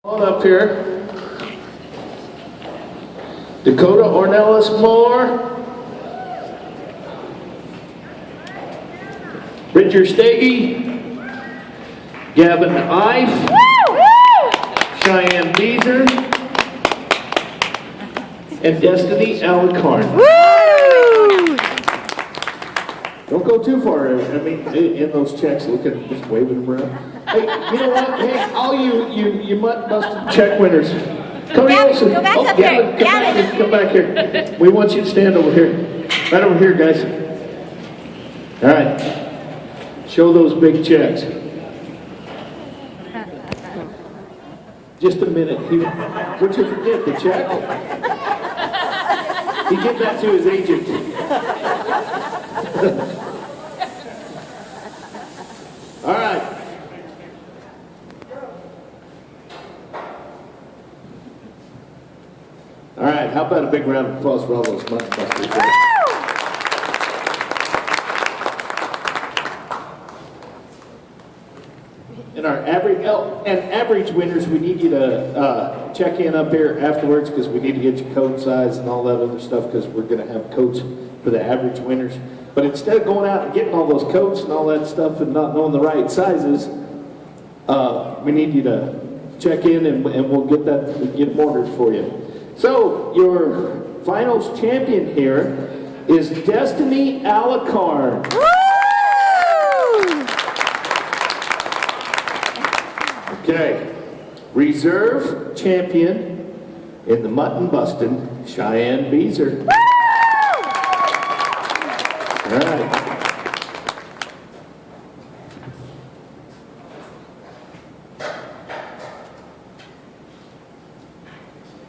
On up here. Dakota Ornelas Moore. Bridger Stagey. Gavin Ife. Cheyenne Beezer. And Destini Alarcon. Don't go too far. I mean, in those checks, look at just waving them around. Hey, you know what? Hey, all you must check winners. Cody Olson. Go back up Gavin, here. Gavin. come back here. We want you to stand over here. Right over here, guys. All right. Show those big checks. Just a minute. What'd you forget? The check? He gave that to his agent. All right. All right, how about a big round of applause for all those Mutton busters? And our average winners, we need you to check in up here afterwards because we need to get your coat size and all that other stuff because we're going to have coats for the average winners. But instead of going out and getting all those coats and all that stuff and not knowing the right sizes, we need you to check in and we'll get them ordered for you. So your finals champion here is Destini Alarcon. Okay, reserve champion in the Mutton bustin, Cheyenne Beezer. All right.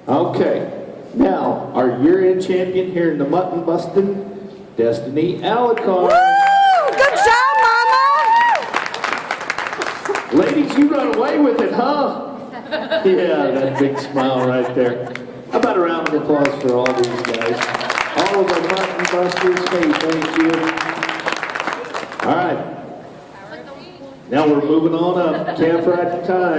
Okay, now our year-end champion here in the Mutton bustin, Destini Alarcon. Good job, Mama! Ladies, you run away with it, huh? Yeah, that big smile right there. How about a round of applause for all these guys? All of the Mutton busters, hey, thank you. All right. Now we're moving on up, camp right to time.